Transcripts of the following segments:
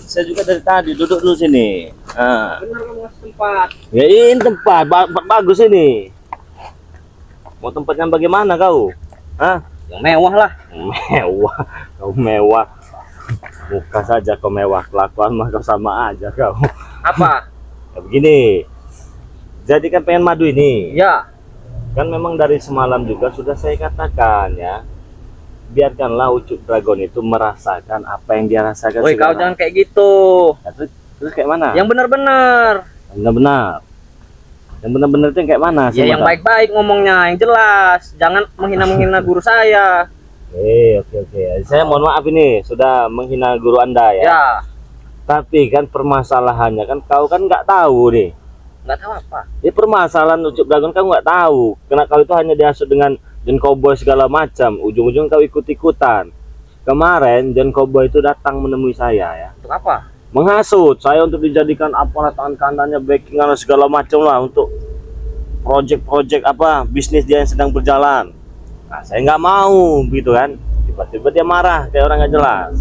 Saya juga dari tadi duduk dulu sini. Nah. Benar kamu ngasih tempat. Ya ini tempat bagus ini. Mau tempat yang bagaimana kau? Hah? Yang mewah lah. Mewah. Kau mewah. Muka saja kau mewah, kelakuan mah kau sama aja kau. Apa? Ya, begini. Jadi kan pengen madu ini. Ya. Kan memang dari semalam juga sudah saya katakan ya. Biarkanlah Ucup Dragon itu merasakan apa yang dia rasakan. Woi, kau jangan kayak gitu. Ya, terus kayak mana? Yang benar-benar. Benar-benar. Yang benar-benar itu yang kayak mana? Ya yang baik-baik ngomongnya, yang jelas. Jangan menghina-menghina guru saya. Oke. Saya mohon maaf ini sudah menghina guru Anda ya. Ya. Tapi kan permasalahannya kan kau kan nggak tahu nih. Nggak tahu apa. Ini permasalahan Ucup Dragon kau nggak tahu. Karena kau itu hanya dihasut dengan John Cowboy segala macam. Ujung-ujung kau ikut-ikutan. Kemarin John Cowboy itu datang menemui saya ya. Untuk apa? Menghasut saya untuk dijadikan aparat tangan kanannya, backing segala macam lah untuk project-project apa bisnis dia yang sedang berjalan. Nah, saya nggak mau gitu kan. Tiba-tiba dia marah kayak orang nggak jelas.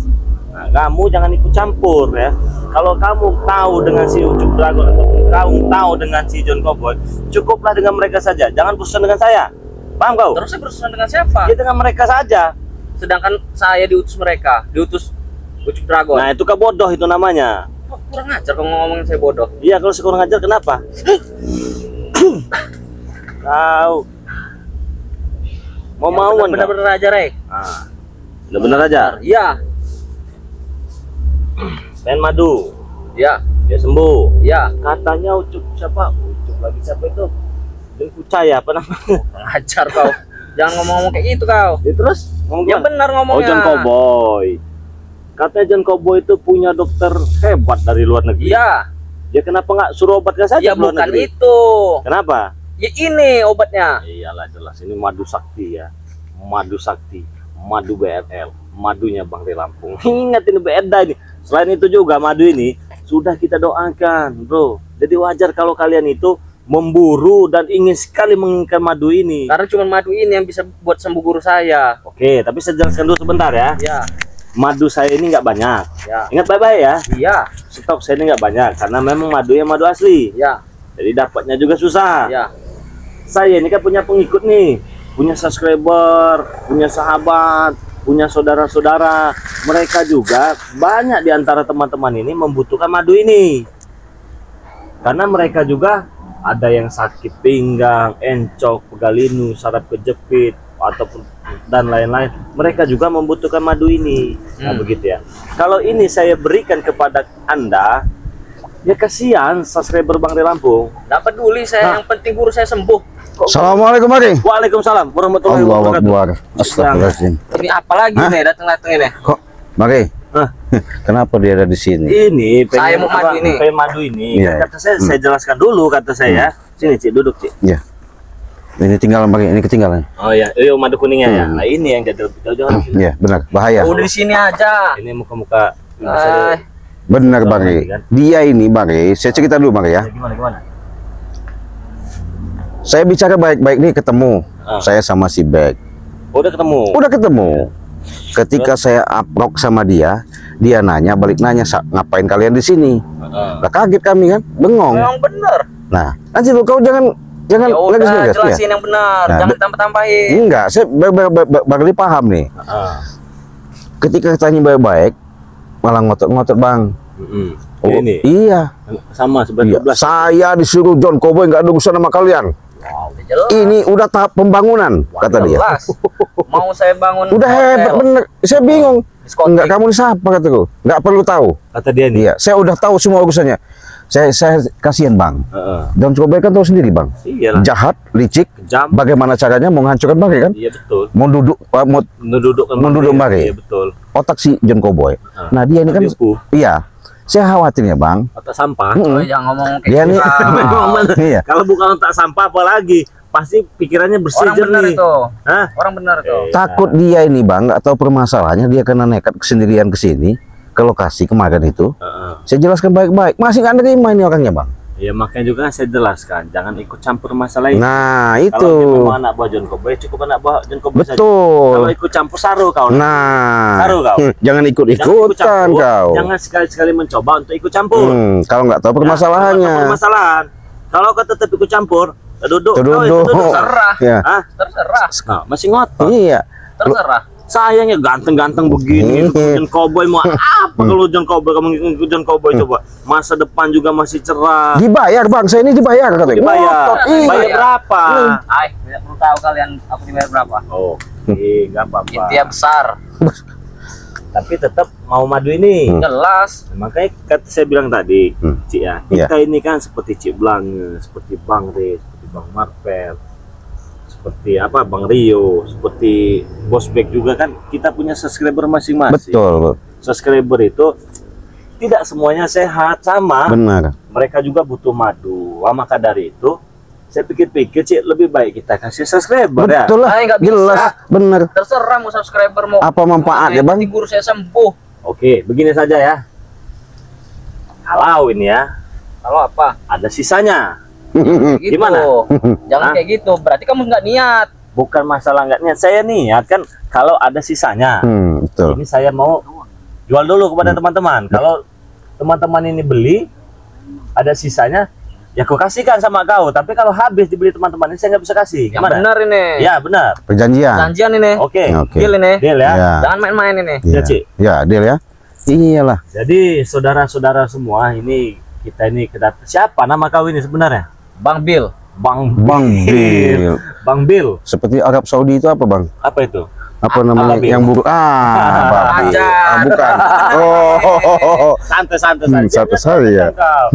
Nah, kamu jangan ikut campur ya. Kalau kamu tahu dengan si Ucup Dragon atau kamu tahu dengan si John Cowboy, cukuplah dengan mereka saja. Jangan berurusan dengan saya. Paham kau? Terus saya berurusan dengan siapa? Ya dengan mereka saja. Sedangkan saya diutus mereka, diutus Ucup Dragon. Nah, itu kan bodoh itu namanya. Oh, kurang ajar kalau ngomongin saya bodoh. Iya, kalau saya kurang ajar kenapa? Kau mau bener-bener aja, Rek. Ah, bener-bener aja. Iya. Pengen madu. Iya. Dia sembuh. Iya. Katanya Ucup siapa? Ucup lagi siapa itu? Dia Kucai apa namanya? Ajar kau. Jangan ngomong-ngomong kayak gitu kau. Ya, terus ngomong Yang benar ngomongnya. Oh, John Cowboy. Katanya John Cowboy itu punya dokter hebat dari luar negeri. Iya. Dia kenapa nggak suruh obatnya saja Ya ke luar bukan negeri? itu. Kenapa? Ya ini obatnya. Iyalah jelas ini madu sakti ya. Madu sakti, madu BRL, madunya Bang di Lampung. Ingat ini beda ini. Selain itu juga madu ini sudah kita doakan, bro. Jadi wajar kalau kalian itu memburu dan ingin sekali menginginkan madu ini. Karena cuma madu ini yang bisa buat sembuh guru saya. Oke, tapi saya jelaskan dulu sebentar ya. Ya. Madu saya ini nggak banyak. Ya. Ingat baik-baik ya. Iya. Stok saya ini nggak banyak karena memang madunya madu asli. Ya. Jadi dapatnya juga susah. Ya. Saya ini kan punya pengikut nih, punya subscriber, punya sahabat, punya saudara-saudara. Mereka juga banyak di antara teman-teman ini membutuhkan madu ini. Karena mereka juga ada yang sakit pinggang, encok, pegalinu, saraf kejepit, ataupun dan lain-lain. Mereka juga membutuhkan madu ini. Nah, begitu ya. Kalau ini saya berikan kepada Anda, ya kasihan subscriber Bang di Lampung. Nggak peduli saya, yang penting guru saya sembuh. Assalamualaikum Mari. Waalaikumsalam warahmatullahi Allahu wabarakatuh. Akbar. Astagfirullahaladzim. Ini apa lagi nih datang-datang ini? Kok Mari? Hah? Kenapa dia ada di sini? Ini Saya mau madu ini. pengen madu ini. Iya. Kata saya jelaskan dulu kata saya. Sini Cik, duduk Cik. Ya. Ini tinggal Mari, ini ketinggalan. Oh iya, madu kuningnya ya. Nah ini yang jadi jauh-jauh sini. Iya, benar. Bahaya. Udah di sini aja. Ini muka-muka. Benar Mari. Dia ini Mari, saya cerita dulu Mari ya. Gimana? Saya bicara baik-baik nih ketemu. Saya sama si Bek. Udah ketemu. Udah ketemu. Ketika saya upload sama dia, dia nanya balik nanya, ngapain kalian di sini? Lah kaget kami kan, bengong. Memang bener. Nah, nanti lu kau jangan Ya udah ngegas, jelasin yang benar, Nah, jangan tambah-tambahin. Enggak, saya baru paham nih. Ketika tanya baik-baik, malah ngotot-ngotot Bang. Oh, ini iya. sama Iya. 19. Saya disuruh John Cowboy nggak ada urusan sama kalian. Wow, udah jelas. Ini udah tahap pembangunan, kata dia. Jelas. Mau saya bangun Udah hebat bener. Saya bingung. Diskotik. Enggak, kamu ini siapa kataku? Enggak perlu tahu. Kata dia nih. Iya, saya udah tahu semua urusannya. Saya kasihan Bang. John Cowboy kan tahu sendiri Bang. Iyalah. Jahat, licik. Kejam. Bagaimana caranya mau menghancurkan Bang kan? Iya betul. Mau duduk, mau Menduduk Bang. Iya betul. otak si John Cowboy. Nah dia ini kan, Diupuh. iya. Saya khawatirnya Bang. Otak sampah. Oh, jangan ngomong kayak Dia nih, gitu. iya. Kalau bukan otak sampah apalagi pasti pikirannya bersih Orang benar jernih. itu. Hah? Orang benar itu. Takut dia ini Bang, nggak tahu permasalahannya, dia kena nekat sendirian ke sini, ke lokasi kemarin itu. Saya jelaskan baik-baik, masih nggak nerima ini orangnya Bang. Ya makanya juga kan saya jelaskan, jangan ikut campur masalah ini. Nah, Kalau dia itu. memang anak buah John Cobboy, cukup anak buah John Cobboy saja. Betul. Kalau ikut campur saru kau. Nah, Saru kau. jangan Jangan ikut ikut-ikutan campur, kau. Jangan sekali-sekali mencoba untuk ikut campur. Kalau nggak tahu permasalahannya. Nah, permasalahan. Kalau kau tetap ikut campur, duduk. Duduk. Terserah. Ya. Ah, Terserah. nah, masih ngotot. Iya. Terserah. Sayangnya ganteng-ganteng begini, John Cobboy mau apa kalau John Cobboy kamu ikut John Cobboy coba. Masa depan juga masih cerah. Dibayar bang, saya ini dibayar katanya. Dibayar. Iya. Bayar berapa? Ay, tidak perlu tahu kalian aku dibayar berapa. Oh, nggak apa-apa. Intinya besar. Tapi tetap mau madu ini. Jelas. Makanya kata saya bilang tadi, Cik ya, Iya. kita ini kan seperti Cik Blange, seperti Bang Re, seperti Bang Marvel, seperti apa Bang Rio, seperti Bos Bek juga kan kita punya subscriber masing-masing. Betul. Subscriber itu tidak semuanya sehat sama. Benar. Mereka juga butuh madu. Wah, maka dari itu saya pikir-pikir Cik lebih baik kita kasih subscriber ya. Betul lah. Ay, nggak bisa. Jelas. Benar. Terserah mau subscriber mau. Apa manfaatnya bang? Nanti guru saya sembuh. Oke, begini saja ya. Kalau ini ya Kalau apa? ada sisanya. Gitu. Gimana? Jangan Hah? kayak gitu. Berarti kamu nggak niat. Bukan masalah nggak niat, saya niat kan kalau ada sisanya. Betul. Ini saya mau jual dulu kepada teman-teman. Kalau teman-teman ini beli, ada sisanya, ya aku kasihkan sama kau. Tapi kalau habis dibeli teman-teman ini, saya nggak bisa kasih. Yang Gimana? benar ini. Ya benar. Perjanjian. Janjian ini. Oke. Oke. Deal ini. Deal ya. Ya. Jangan main-main ini. Ya, Iya. Cik. Ya, deal ya. Iyalah. Jadi saudara-saudara semua ini kita ini siapa nama kau ini sebenarnya? Bang Bill. Bang Bang Bill. Bang Bill. Seperti Arab Saudi itu apa bang? Apa itu? Apa namanya Ababil. yang buruk? Babil. Aja. Bukan. Oh. Santai-santai Hmm, saja. santai ya. Kau.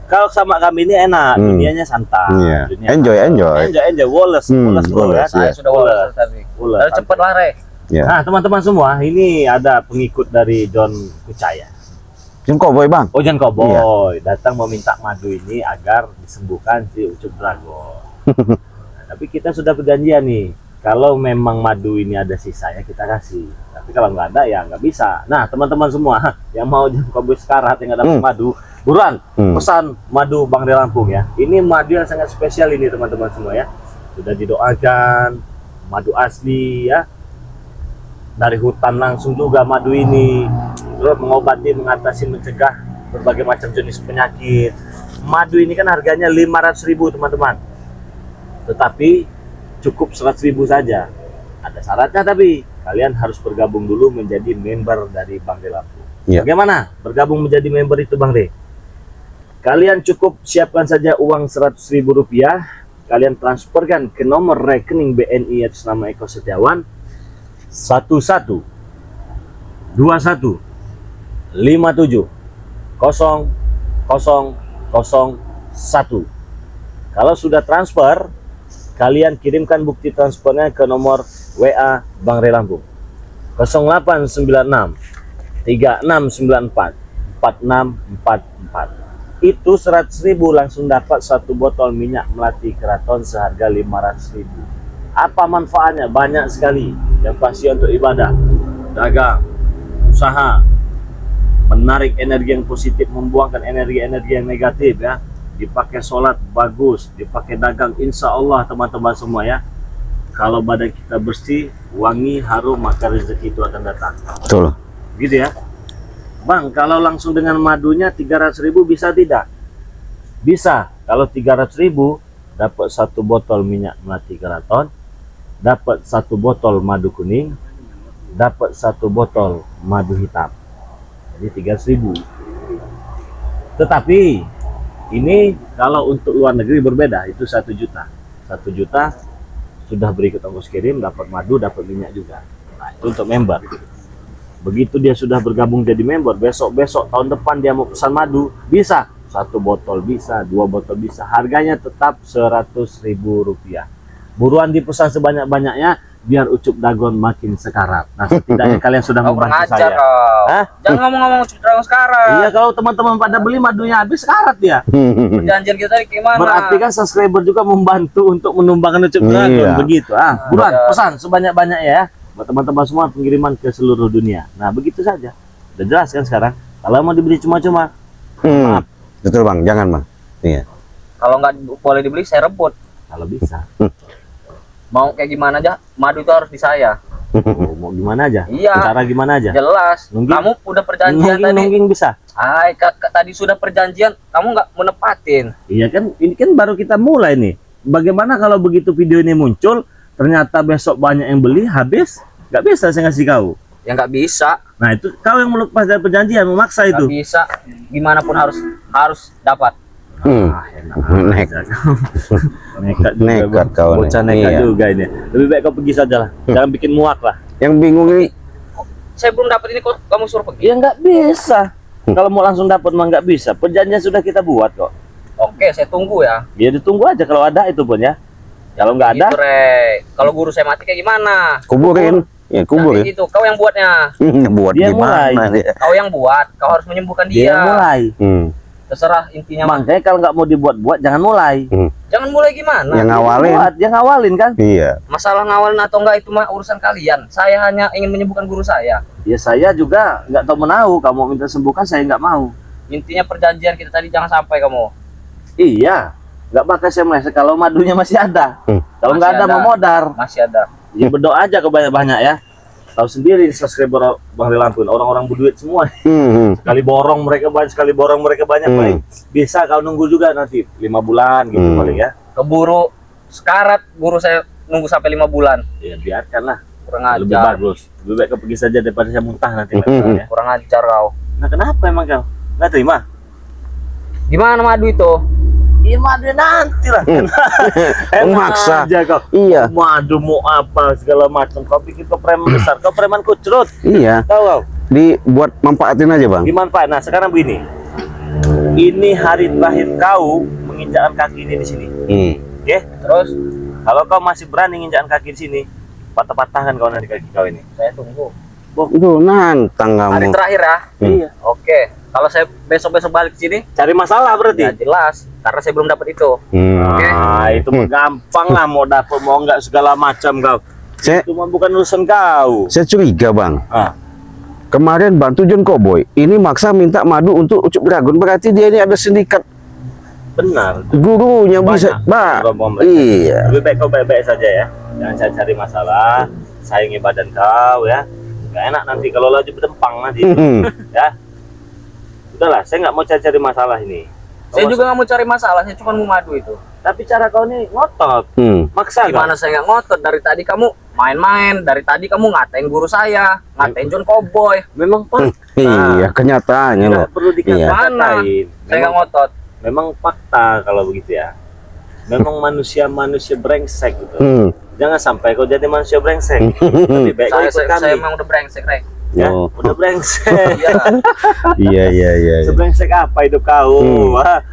Kalau sama kami ini enak, dunianya santai. Iya. Dunia Enjoy. enjoy, Wallace, Wallace bro ya. Wallace, iya. Saya sudah Wallace tadi. Wallace, Lalu cepet lah, Re. Ya. Nah, teman-teman semua, ini ada pengikut dari John Kucaya. Jun Cowboy bang. Oh, John Cowboy datang meminta madu ini agar disembuhkan si Ucup Dragon. Nah, tapi kita sudah perjanjian nih, kalau memang madu ini ada sisanya kita kasih. Tapi kalau nggak ada ya nggak bisa. Nah, teman-teman semua yang mau John Cowboy sekarat yang ada madu, buruan pesan madu Bang Re Lampung ya. Ini madu yang sangat spesial ini teman-teman semua ya. Sudah didoakan, madu asli ya. Dari hutan langsung juga madu ini, terus mengobati, mengatasi, mencegah berbagai macam jenis penyakit. Madu ini kan harganya 500.000 teman-teman, tetapi cukup 100.000 saja. Ada syaratnya, tapi kalian harus bergabung dulu menjadi member dari Bang Re Lampung. Ya. Bagaimana bergabung menjadi member itu Bang Re? Kalian cukup siapkan saja uang 100.000 rupiah, kalian transferkan ke nomor rekening BNI atas nama Eko Setiawan 11 21 57 0001. Kalau sudah transfer, kalian kirimkan bukti transfernya ke nomor WA Bang Re Lampung 0896 3694 4644. Itu 100.000 langsung dapat satu botol minyak melati keraton seharga 500.000. Apa manfaatnya? Banyak sekali. Yang pasti untuk ibadah, dagang, usaha, menarik energi yang positif, membuangkan energi-energi yang negatif ya. Dipakai sholat bagus, dipakai dagang, insya Allah teman-teman semua ya. Kalau badan kita bersih, wangi, harum, maka rezeki itu akan datang. Betul. Gitu ya. Bang, kalau langsung dengan madunya 300.000 bisa tidak? Bisa. Kalau 300.000 dapat satu botol minyak melati keraton, dapat satu botol madu kuning, dapat satu botol madu hitam. Jadi 300.000. Tetapi ini kalau untuk luar negeri berbeda, itu 1 juta. 1 juta sudah berikut ongkos kirim, dapat madu, dapat minyak juga. Nah, itu untuk member. Begitu dia sudah bergabung jadi member, besok-besok tahun depan dia mau pesan madu, bisa. 1 botol bisa, 2 botol bisa. Harganya tetap 100.000 rupiah. Buruan dipesan sebanyak-banyaknya biar Ucup Dragon makin sekarat. Nah, setidaknya kalian sudah Kau membantu pengajar saya. kau. Hah? Jangan ngomong-ngomong Ucup Dragon sekarang. Iya, kalau teman-teman pada beli madunya habis sekarat ya. Perjanjian kita tadi gimana? Berarti kan subscriber juga membantu untuk menumbangkan Ucup Dragon. Iya. Begitu. Buruan pesan sebanyak-banyaknya ya. Buat teman-teman semua pengiriman ke seluruh dunia. Nah, begitu saja. Udah jelas kan sekarang? Kalau mau dibeli cuma-cuma, Betul bang, jangan bang. Iya. Kalau nggak boleh dibeli, saya rebut. Kalau bisa. Mau kayak gimana aja, madu itu harus di saya. Oh, mau gimana aja? Iya. Cara gimana aja? Jelas. Nungging. Kamu udah perjanjian tadi. Nungging bisa. Tadi sudah perjanjian, kamu nggak menepatin. Iya kan, ini kan baru kita mulai nih. Bagaimana kalau begitu video ini muncul, ternyata besok banyak yang beli, habis, nggak bisa saya ngasih kau. Ya nggak bisa. Nah itu kau yang melepas dari perjanjian, memaksa Nggak itu. bisa. Gimana pun harus dapat. Enak aja kau. Nekat juga, Nekat Bang. kau nih. Bocah nekat Iya. juga ini. Lebih baik kau pergi saja lah. Jangan bikin muak lah. Yang bingung ini, Saya belum dapat ini, kok kamu suruh pergi. Ya nggak bisa. Kalau mau langsung dapat mah nggak bisa. Perjanjian sudah kita buat kok. Oke, saya tunggu ya. Ya ditunggu aja kalau ada itu pun ya. Kalau nggak ada, Gitu, Rek. Kalau guru saya mati kayak gimana? kuburin. Ya Nah, kuburin. kayak gitu. Kau yang buatnya. Buat Dia gimana mulai. dia? Kau yang buat. Kau harus menyembuhkan dia dia. mulai. Terserah intinya. mah. Makanya kalau nggak mau dibuat-buat, jangan mulai. Jangan mulai gimana? Yang ngawalin. Buat, yang ngawalin kan? Iya. Masalah ngawalin atau enggak itu mah urusan kalian. Saya hanya ingin menyembuhkan guru saya. Ya saya juga nggak tahu menahu. Kamu minta sembuhkan, saya nggak mau. Intinya perjanjian kita tadi jangan sampai kamu. Iya, nggak bakal saya meleset kalau madunya masih ada. Kalau Masih nggak ada, ada. mau modar. Masih ada. Ya berdoa aja ke banyak-banyak ya. Tahu sendiri subscriber Bang Rilampun, orang-orang berduit semua. Sekali borong mereka banyak, paling bisa kau nunggu juga nanti 5 bulan gitu paling ya. Keburu sekarat guru saya nunggu sampai 5 bulan. Ya biarkanlah. Kurang Lebih ajar. bagus. Lebih baik kau pergi saja daripada saya muntah nanti. Ya. Kurang ajar kau. Nah kenapa emang kau nggak terima? Gimana madu itu? Iya madu nanti lah. Memaksa. aja kau. Iya. Madu mau apa segala macam. Kau pikir kau preman besar, kau preman kucrut. Iya. Tahu kau? Dibuat manfaatin aja, Bang. Gimana? Nah sekarang begini. Ini hari terakhir kau menginjakkan kaki ini di sini. Oke? Terus Kalau kau masih berani nginjakkan kaki di sini, patah-patahkan kau nanti kaki kau ini. saya tunggu. Itu nantang Hari kamu. terakhir ya. Iya. Oke. Kalau saya besok-besok balik ke sini, Cari masalah ya berarti. jelas. Karena saya belum dapat itu. Oke. Ah, itu mah gampang lah, mau dapat mau enggak segala macam kau. Saya Itu mah bukan urusan kau. curiga, Bang. Ah, Kemarin bantu John Cowboy, ini maksa minta madu untuk Ucup Dragon, berarti dia ini ada sindikat benar. gurunya bisa, Banyak Bang. rombongan mereka. Iya. Lebih baik kau baik-baik saja ya. Jangan cari masalah, sayangi badan kau ya. Gak enak nanti kalau laju berdempang nanti. Ya. Udahlah, saya nggak mau cari masalah ini. Saya juga nggak mau cari masalah, saya cuma mau madu itu. Tapi cara kau nih ngotot, maksa Gimana saya nggak ngotot? Dari tadi kamu main-main, dari tadi kamu ngatain guru saya, ngatain John Cowboy. memang pak. Iya, kenyataannya loh. Nggak perlu dikata-katain. Saya nggak Memang, ngotot. memang fakta kalau begitu ya. Memang manusia brengsek gitu. Jangan sampai kau jadi manusia brengsek. Lebih baik kau ikut Saya kami. emang udah brengsek, Rek. Ya, Oh. udah brengsek. Iya. Iya. Sebrengsek apa hidup kau? Ah.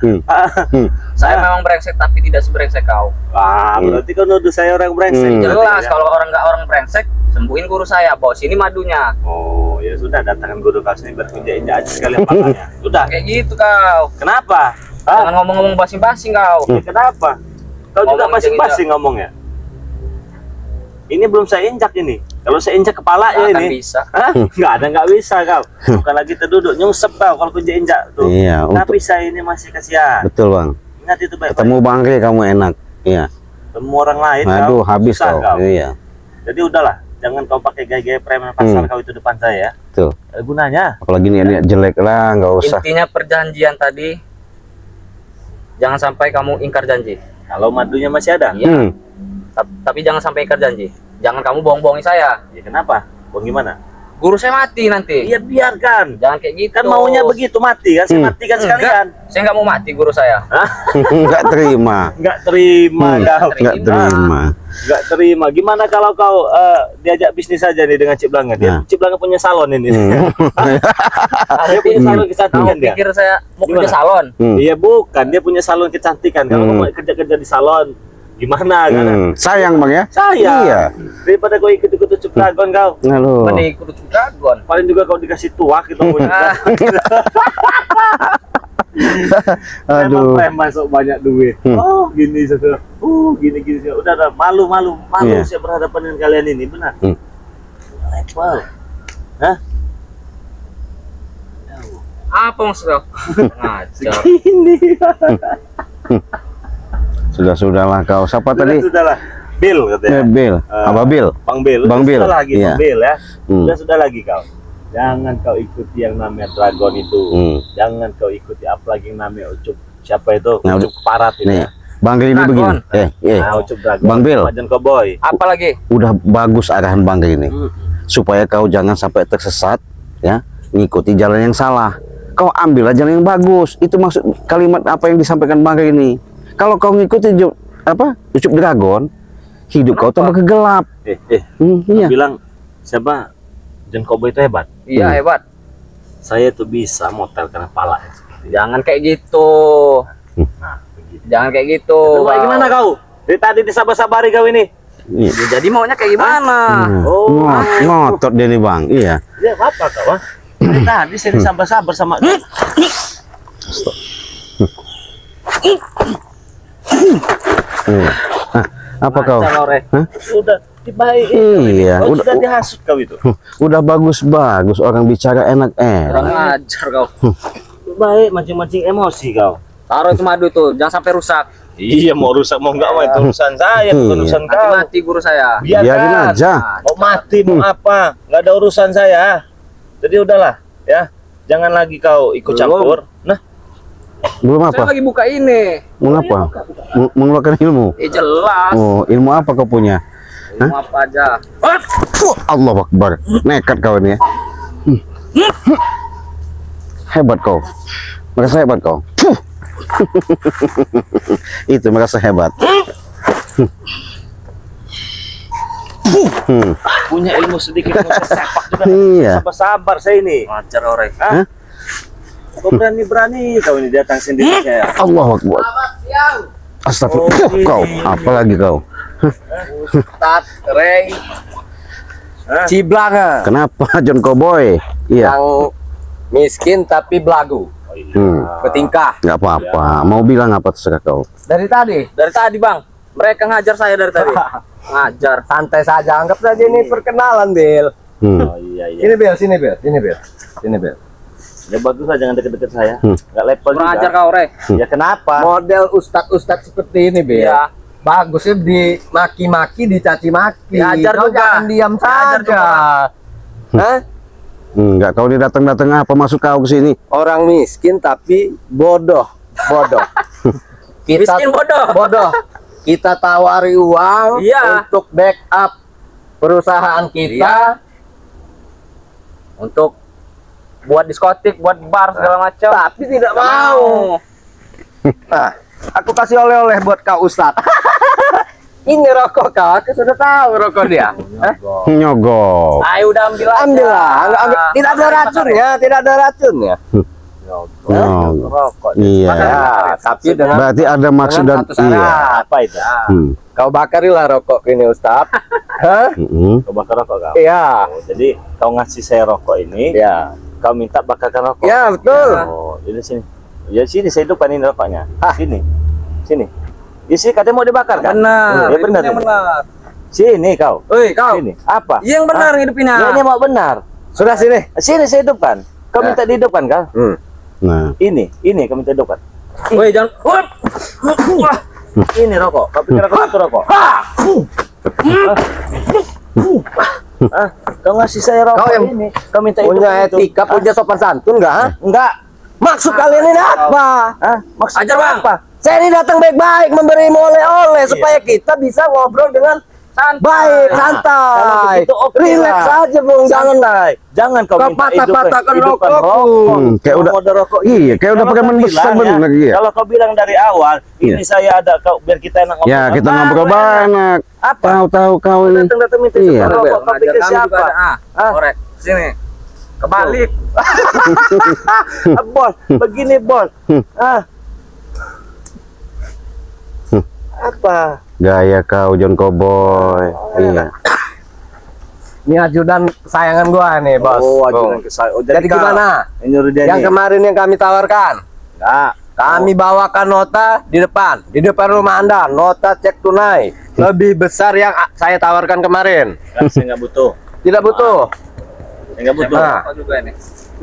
Saya memang brengsek tapi tidak sebrengsek kau. Wah, berarti kau nuduh saya orang brengsek. Jelas berarti, ya? kalau orang brengsek, sembuhin guru saya, bawa sini madunya. Oh, ya sudah datangkan guru kau sini berpindah-indah aja sekalian palanya. Sudah. Kayak gitu kau. Kenapa? Jangan ngomong-ngomong basing-basing kau. Ya, kenapa? Kau juga Ngomong masing-masing ngomongnya. Ini belum saya injak ini. Kalau saya injak kepala Nggak ya akan ini. bisa. Hah? Nggak bisa kau. Bukan lagi terduduk, nyungsep kau kalau injak tuh. Iya, Tapi saya ini masih kasihan. Betul, Bang. Ingat itu baik-baik. Ketemu Bangke kamu enak. Iya. Ketemu orang lain Aduh, habis susah kau. Iya. Jadi udahlah, jangan kau pakai gaya-gaya preman pasar kau itu depan saya ya. Tuh. Ada gunanya. Apalagi niat jelek lah, nggak usah. Intinya perjanjian tadi, jangan sampai kamu ingkar janji. Kalau madunya masih ada. Iya. Tapi jangan sampai ingkar janji. Jangan kamu bohong-bohongin saya. Ya kenapa? Bang gimana? Guru saya mati nanti. Iya biarkan. Jangan kayak gitu. Kan maunya begitu mati kan? Saya matikan sekalian. Saya nggak mau mati guru saya. Nggak terima. Nggak terima kau. Nggak terima. Nggak terima. Gimana kalau kau diajak bisnis saja nih dengan Cik Blanga? Dia Cik Blanga punya salon ini. Dia punya salon kecantikan dia. Pikir saya mau Gimana? kerja salon. Iya bukan, dia punya salon kecantikan. Kalau kamu mau kerja-kerja di salon, gimana kan? Sayang, Bang ya? Saya. Iya. Daripada kau ikut-ikut Ucup Dragon kau. Halo. Mending ikut Ucup Dragon. Paling juga kau dikasih tuak gitu. Aduh. Emang masuk banyak duit. Oh gini saudara. Gini saudara. Udah malu Iya. saya berhadapan dengan kalian ini benar. Level. Hah? Apa maksud kau? Ngajar. Ini. Sudahlah kau. Siapa tadi? Sudahlah. Bill katanya. Bill. Apa Bill? Bang Bill. Bang Bill. Sudah lagi Iya. Bang Bill ya. Hmm. Sudah lagi kau. Jangan kau ikuti yang namanya Dragon itu. Jangan kau ikuti apalagi yang namanya Ucup. Siapa itu? Nah, Ucup Parat ini. Nih, Bang Bill ini Dragon. begini. Nah, Ucup Dragon. Bang Bill. Majan Cowboy. Apalagi? Udah bagus arahan Bang Bill ini. Supaya kau jangan sampai tersesat, ya, ngikuti jalan yang salah. Kau ambil aja jalan yang bagus. Itu maksud kalimat apa yang disampaikan Bang Bill ini. Kalau kau ngikuti Ucup Dragon, hidup kau tambah gelap. Iya. Bilang siapa? Majan Cowboy itu hebat. Iya hebat. Saya tuh bisa motel karena pala. Jangan kayak gitu. Nah, begitu. Jangan kayak gitu. Lu Bang. gimana kau? Dari tadi disabar-sabari kau ini. Iya. Ya, jadi maunya kayak gimana? Oh. Ngotot dia nih Bang. Iya. Ya apa kau? Ah? Dari tadi saya disabar-sabar sama. Apa kau? Hah? Sudah dibaik. Iya, Kau udah- sudah dihasut kau itu. Udah bagus orang bicara enak. Kurang ajar kau. Baik, mancing-mancing emosi kau. Taruh itu madu tuh, jangan sampai rusak. Iya, mau rusak mau enggak mah itu urusan saya, bukan Iya. urusan Nanti kau. mati guru saya. Biarin aja. Mau mati mau apa? Enggak ada urusan saya. Jadi udahlah, ya. Jangan lagi kau ikut Belum. campur. Nah, Belum Saya apa? lagi buka ini. Mau apa? Mengeluarkan ilmu. Jelas. Oh, ilmu apa kau punya? Mau apa aja. Allah Akbar. Nekat kau ini ya. Hebat kau. Merasa hebat kau. Itu merasa hebat. punya ilmu sedikit mau saya sepak juga. Iya. Sabar-sabar saya ini. Ngajar orang. Hah? Kau berani-berani kau ini datang sendiri saya. Allah Akbar. Astagfirullah. Oh, Kau, ini. apalagi kau? Ustad, Rey, Hah? Ciblanga. Kenapa John Cowboy? Iya. Yang miskin tapi belagu. Bertingkah. Nggak apa-apa. Mau bilang apa terserah kau. Dari tadi bang. Mereka ngajar saya dari tadi. Ngajar. Santai saja. Anggap saja ini perkenalan, Bill. Oh iya iya. Sini, Bill. Sini, Bill. Sini, Bill. Sini, Bill. Ya bagus lah jangan deket-deket saya. Enggak level Kurang juga. ajar kau, Rey. Ya kenapa? Model ustad-ustad seperti ini, Bill. Iya. Bagusnya dimaki-maki, dicaci maki. Diajar Kau juga. jangan diam Diajar saja. Hah? Enggak, kau ini datang-datang apa masuk kau ke sini? Orang miskin tapi bodoh. Bodoh. Miskin bodoh. Bodoh. Kita tawari uang Iya. untuk backup perusahaan kita. Untuk buat diskotik, buat bar segala macam. Tapi tidak mau. Nah, aku kasih oleh-oleh buat kau Ustadz. Ini rokok kau, aku sudah tahu rokok dia. Hah? Nyogok. Ayo udah ambil aja. Ambil lah, tidak ada racunnya, tidak ada racunnya. Nyogok. Rokok. Iya. Ya, tapi dengan Berarti ada maksud dan satu syarat. iya. Apa itu? Kau bakarilah rokok ini Ustadz. Hah? Kau bakar rokok kau. Iya. Oh, jadi kau ngasih saya rokok ini, Ya. kau minta bakarkan rokok. Ya, betul. Oh, ini sini. Ya sini saya hidupkan ini rokoknya. Sini. Sini. Di sini katanya mau dibakar kan? Benar. Ya benar. Yang ini. benar. Sini kau. Oi, kau. Sini. Apa? Yang benar ngidupinnya. Ya, ini mau benar. Sudah sini. Sini saya hidupkan. Kau Ya. minta dihidupkan kau? Nah, Ini kau minta hidupkan. Woi, jangan. Wah. Ini rokok. Kau pikir aku itu rokok? Ah, kau ngasih saya rokok Kau yang ini. Kau minta Punya hidupkan itu. etika, punya sopan santun nggak? Hah? Enggak. Maksud kalian ini apa? Ah, maksudnya Ajar, Bang. apa? Saya ini datang baik-baik memberi oleh-oleh supaya kita bisa ngobrol dengan baik, Nah, santai. kalau begitu oke Relax lah. saja, Bung. Jangan Santai. Jangan kau Kau minta patah-patahkan hidupkan rokokku. kayak udah Mode rokok iya, ini. kayak udah Kalau pakai kau membesar bilang bener lagi ya. Kalau kau bilang dari awal, Iya. ini saya ada kau biar kita enak ngobrol. Ya, kita Apa ngobrol enak? banyak. Apa? Tahu-tahu kau ini. Datang-datang minta Iya. hidupkan rokok. Kau Ngajar pikir kami siapa? juga ada. Ah. Korek. Sini. Kebalik. Bos, begini bos. Apa? Gaya kau John Cowboy. Iya. Ini ajudan kesayangan gua nih, Bos. Oh, Bung. ajudan ke saya. Oh, Jadi kau gimana? yang nyuruh dia Yang nih? kemarin yang kami tawarkan. Enggak. Kami bawakan nota di depan rumah Anda, nota cek tunai lebih besar yang saya tawarkan kemarin. Enggak, saya enggak butuh. Tidak butuh. Saya enggak butuh. Nah. Apa juga ini?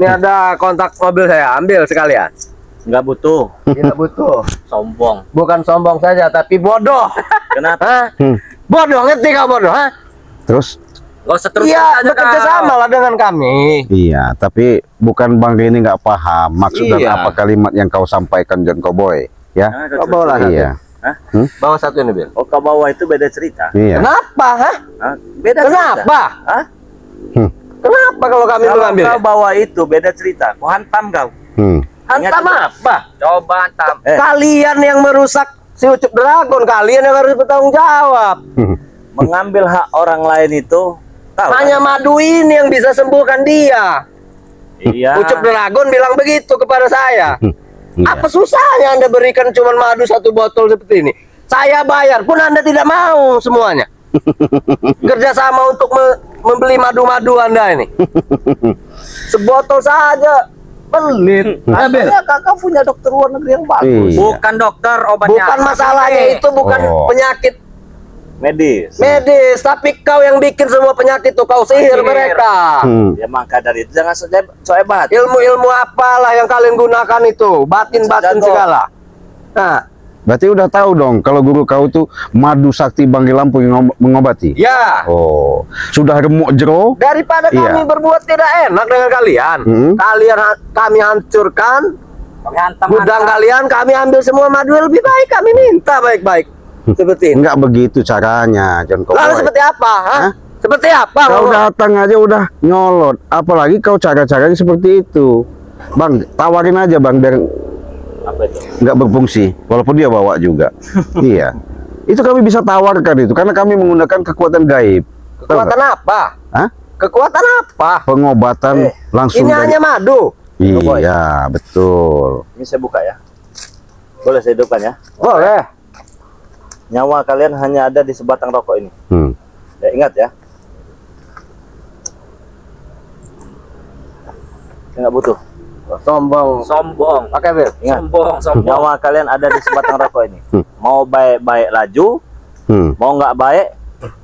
Ini ada kontak mobil saya, ambil sekalian. Nggak butuh. Tidak butuh. Sombong. Bukan sombong saja, tapi bodoh. Kenapa? Hah? Bodoh, ngerti kau bodoh? Hah? Terus Gak usah terus Iya, aja bekerja sama lah dengan kami. iya, tapi bukan Bang ini nggak paham maksud dan Iya. apa kalimat yang kau sampaikan John Cowboy, ya? Nah, Kau bawa lah. Iya. Bawa satu ini, Bil. Oh, kau bawa itu beda cerita. Iya. Kenapa, hah? Hah? Beda cerita. Kenapa? Hah? Kenapa kalau kami Kalau mengambil? kau bawa itu beda cerita. Kau hantam kau. Ingat Hantam itu. apa? Coba hantam. Kalian yang merusak si Ucup Dragon, kalian yang harus bertanggung jawab. Mengambil hak orang lain itu tahu. Hanya madu ini yang bisa sembuhkan dia. Iya. Ucup Dragon bilang begitu kepada saya. Iya. Apa susahnya Anda berikan cuma madu 1 botol seperti ini? Saya bayar pun Anda tidak mau semuanya. Kerjasama untuk membeli madu-madu Anda ini. Sebotol saja pelit. Ya, kakak punya dokter luar negeri yang bagus. Iya. Bukan dokter, obatnya. Bukan masalahnya itu bukan Oh. penyakit Medis. medis, tapi kau yang bikin semua penyakit tuh, kau sihir Sihir. mereka. Ya maka dari itu jangan so hebat. Ilmu-ilmu apalah yang kalian gunakan itu, batin-batin Jago. segala. Nah, Berarti udah tahu dong kalau guru kau tuh madu sakti Banggi Lampung yang mengobati. ya. Oh, sudah remuk jero. Daripada Iya. kami berbuat tidak enak dengan kalian, kami hancurkan Kami hantam. gudang kalian, kami ambil semua madu yang lebih baik, kami minta baik-baik. Seperti ini. Enggak begitu caranya, John Lalu Cowboy. seperti apa? Hah? Hah? Seperti apa? Kau ngomong? datang aja udah nyolot, apalagi kau cara-caranya seperti itu. Bang, tawarin aja Bang biar Apa itu? nggak berfungsi, walaupun dia bawa juga. Iya, itu kami bisa tawarkan itu karena kami menggunakan kekuatan gaib. Tahu Kekuatan nggak? apa? Hah? Kekuatan apa? Pengobatan langsung Ini dari. hanya madu. Iya, betul. Ini saya buka ya. Boleh saya hidupkan ya. Boleh. Nyawa kalian hanya ada di sebatang rokok ini. Ya, ingat ya. Saya nggak butuh. Sombong. Sombong. Oke, Bil. Ingat. Sombong. Nyawa kalian ada di sebatang rokok ini. Mau baik-baik laju, mau nggak baik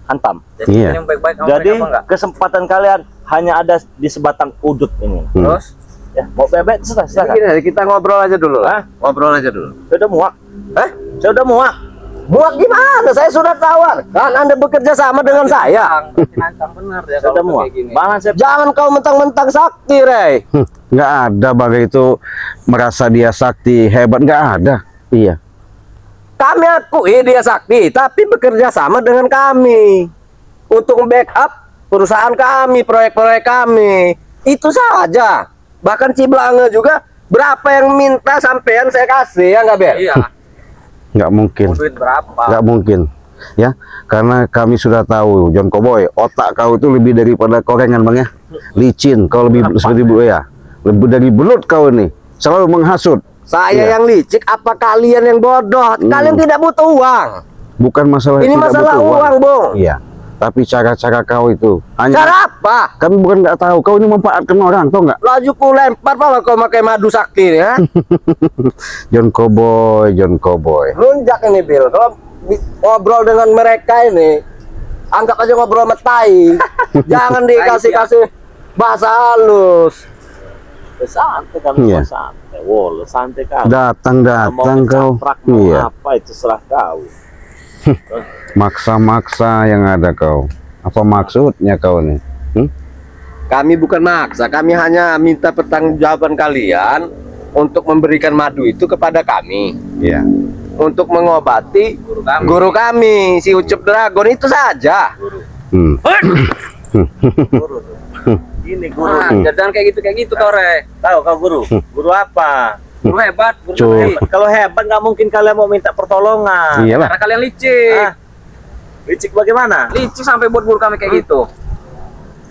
hantam. Jadi Iya. yang baik-baik sama Jadi mereka apa enggak? kesempatan kalian hanya ada di sebatang udut ini. Terus Ya, mau baik-baik silakan. Gini, kita ngobrol aja dulu lah. Hah? Ngobrol aja dulu. Saya udah muak. Hah? Saya udah muak. Muak gimana? Saya sudah tawar. Kan Anda bekerja sama dengan saya. hantam benar ya Saya udah kalau muak. kayak gini. Bahan saya Jangan kau mentang-mentang sakti, Rey. Nggak ada Bang itu merasa dia sakti hebat, nggak ada. Iya. Kami akui dia sakti, tapi bekerja sama dengan kami untuk backup perusahaan kami, proyek-proyek kami. Itu saja. Bahkan Ciblange juga berapa yang minta sampean saya kasih, ya nggak, Bel? Iya. Nggak mungkin. Mau duit berapa? Nggak mungkin. Ya, karena kami sudah tahu John Cowboy, otak kau itu lebih daripada korengan Bang ya. Licin, kau lebih seperti bu ya. Lebih dari belut kau ini. Selalu menghasut. Saya Iya. yang licik, apa kalian yang bodoh? Kalian tidak butuh uang. Bukan masalah Ini tidak masalah butuh uang, Bung. Iya. Tapi cara-cara kau itu hanya Cara apa? kami bukan nggak tahu. Kau ini memanfaatkan orang, tau nggak? Laju ku lempar kalau kau pakai madu sakti, ya. John Cowboy, John Cowboy. Lunjak ini, Bil. Kalau ngobrol dengan mereka ini, anggap aja ngobrol sama tai. Jangan dikasih-kasih bahasa halus. santai kami Iya. santai. Wol, santai kami. Datang kau. Prak, mau Iya. apa itu serah kau. Maksa-maksa yang ada kau. Apa maksudnya kau nih? Kami bukan maksa, kami hanya minta pertanggungjawaban kalian untuk memberikan madu itu kepada kami. Iya. Untuk mengobati guru kami, si Ucup Dragon itu saja. Guru tuh. Ini guru. Nah, jangan kayak gitu kau, Re. Tahu kau guru? Guru apa? Guru hebat, guru Cuk. sakti. Kalau hebat nggak mungkin kalian mau minta pertolongan. Iyalah. Karena kalian licik. Ah, licik bagaimana? Licik sampai buat guru kami kayak gitu.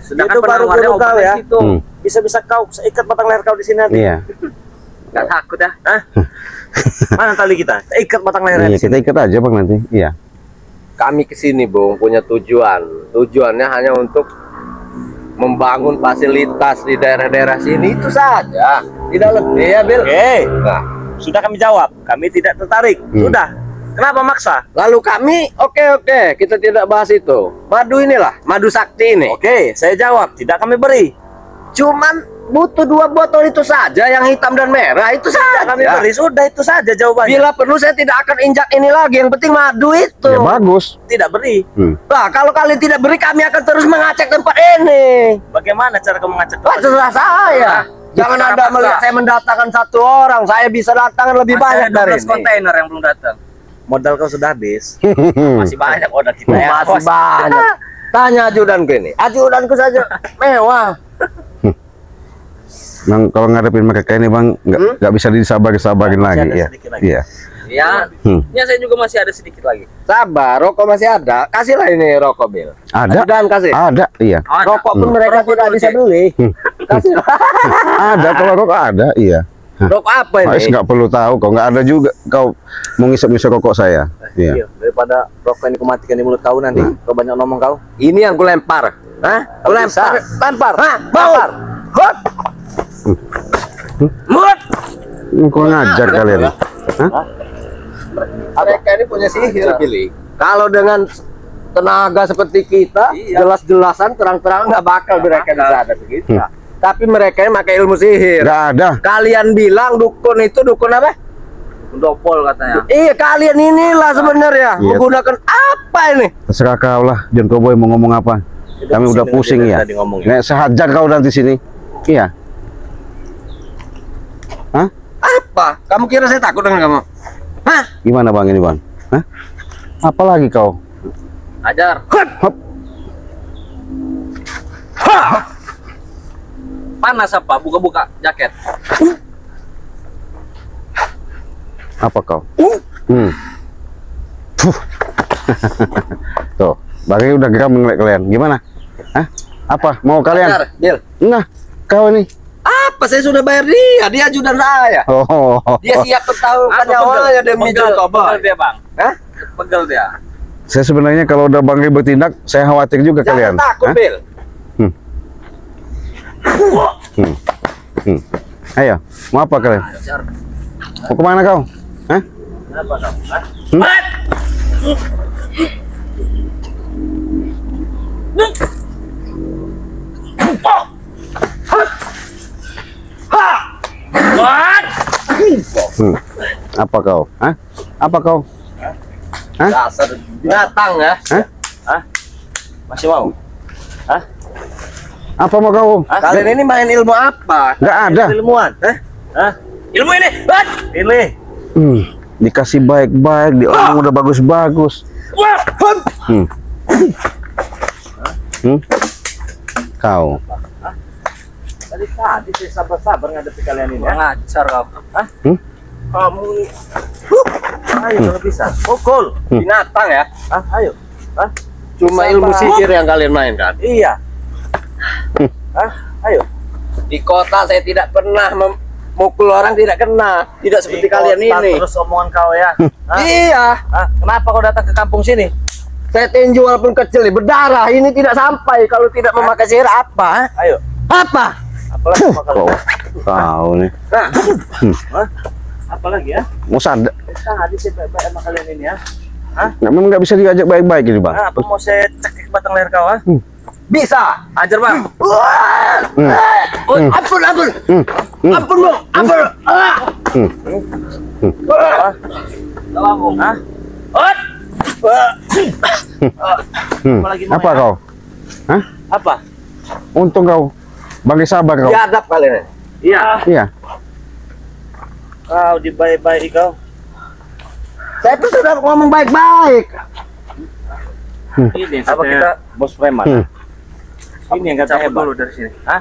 Itu baru penawar guru obat kau dari ya? situ. Bisa-bisa kau ikat batang leher kau di sini nanti. Iya. Nggak takut ya? Hah? Mana tali kita? Ikat batang leher Iya, di sini. kita ikat aja Bang nanti. Iya. Kami kesini, Bung, punya tujuan. Tujuannya hanya untuk membangun fasilitas di daerah-daerah sini itu saja. Tidak lebih ya, Bil. Oke, Nah, sudah kami jawab. Kami tidak tertarik. Sudah. Kenapa maksa? lalu kami, oke, kita tidak bahas itu. Madu inilah, madu sakti ini. Oke, saya jawab. Tidak kami beri. Cuman butuh 2 botol itu saja, yang hitam dan merah itu saja. Kami beri, sudah itu saja jawabannya. Bila perlu saya tidak akan injak ini lagi. Yang penting madu itu. Ya bagus. Tidak beri. Nah, kalau kalian tidak beri, kami akan terus mengacak tempat ini. Bagaimana cara kamu ngacak? Wah, terserah saya. Jangan Secara Anda paksa. melihat saya mendatangkan 1 orang. Saya bisa datangkan lebih banyak dari ini. kontainer yang belum datang. Modal kau sudah habis. Masih banyak modal kita ya. Masih banyak. Tanya ajudanku ini. Ajudanku saja mewah. Bang, kalau ngadepin mereka ini bang, nggak bisa disabar-sabarin Masih lagi ada ya. sedikit lagi. Iya. Ya, ya saya juga masih ada sedikit lagi. Sabar, rokok masih ada. Kasihlah ini rokok, Bil. Ada. Ajudan kasih. Ada, iya. Rokok pun mereka Rokok tidak dulu, bisa Cik. beli. Kasihlah. Ada kalau rokok ada, iya. Rokok apa Mas ini? nggak perlu tahu, kau nggak ada juga kau mau ngisap-ngisap rokok saya. Iya. Iya, daripada rokok ini kumatikan di mulut kau nanti. Kau banyak ngomong kau. Ini yang ku lempar. Hah? Ku lempar. Lempar. Hah? Mau. Hot. Mut. Kau ngajar kalian. Hah? Mereka ini punya sihir, Billy. Kalau dengan tenaga seperti kita, jelas-jelasan terang-terang nggak bakal mereka bisa ada begitu. Tapi mereka ini pakai ilmu sihir. Nggak ada. Kalian bilang dukun itu dukun apa? Dopol katanya. Iya, kalian inilah sebenarnya Iya. menggunakan apa ini? Terserah kau lah, John Cowboy mau ngomong apa. Kami udah pusing ya. Nek sehajar kau nanti sini. Iya. Hah? Apa? Kamu kira saya takut dengan kamu? Hah? Gimana bang ini bang? Hah? Apa lagi kau? Ajar. Hop. Panas apa? Buka-buka jaket. Apa kau? Puh. Tuh, bagi udah geram ngeliat kalian. Gimana? Hah? Apa? Mau kalian? Bentar, Bil. Nah, kau ini. Apa? Saya sudah bayar dia ajudan saya. Oh. Dia siap bertaruhkan nyawanya demi John Pegel Cowboy. dia, Bang. Hah? Pegel dia. Saya sebenarnya kalau udah Bang Ri bertindak, saya khawatir juga Jangan kalian. takut, Hah? Bil. Ayo, mau apa kalian? Ajar. Mau kemana kau? Hah? Kenapa kau? Hah? Apa kau? Hah? Apa kau? Hah? Dasar binatang ya. Hah? Masih mau? Hah? Apa mau kau? Kalian ini main ilmu apa? Nggak ada. Ilmuwan? Hah? Ilmu ini. Ini. Dikasih baik-baik, diomong udah bagus-bagus. Kau. Tadi saya sabar-sabar ngadepi kalian ini. Ya? Ngajar kau. Hah? Kamu ini. Ayo kalau bisa. Pukul. Binatang ya. Hah? Ayo. Hah? Cuma ilmu sihir yang kalian mainkan. Iya. Hah? Ayo. Di kota saya tidak pernah memukul orang, tidak kena. Tidak seperti Di kalian kota ini. Terus omongan kau ya. Hah? Iya. Hah? Kenapa kau datang ke kampung sini? Saya tinju walaupun kecil berdarah. Ini tidak sampai kalau tidak memakai sihir apa? Ayo. Apa? Apalagi mau kalian? Kau nih. Nah, Hah? Apalagi ya? Mau sadar. Tadi saya baik-baik sama kalian ini ya. Memang nggak bisa diajak baik-baik ini bang. Apa mau saya cekik batang leher kau? Ha? bisa. Ajar, Bang. Ampun, ampun. Ampun, Bang. Ampun. Hah? Apalagi mau Apa ya? kau? Hah? Apa? Untung kau. Bagi sabar kau. Biadab kalian. Iya. Iya. Kau dibaik-baik kau. Saya tuh sudah ngomong baik-baik. Ini Apa katanya kita bos preman? Ini yang kata cabut hebat. dulu dari sini? Hah?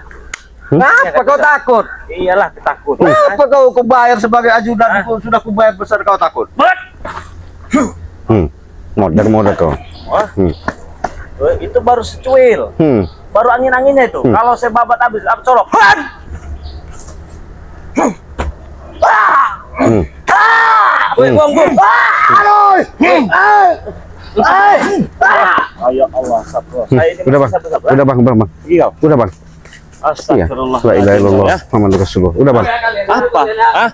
Kenapa kau takut? Iyalah, takut. Kenapa kau kubayar sebagai ajudan? Sudah kubayar besar kau takut? Modern kau. Wah. Itu baru secuil. Baru angin-anginnya itu. Kalau saya babat habis, apa colok? Buang. Aduh. Ya Allah, sabro. Saya ini Udah bang. masih sabar. Udah bang. Iya. Udah bang. Iya. Astagfirullah. La ilaha illallah Muhammadur Rasulullah. Udah bang. Apa? Hah?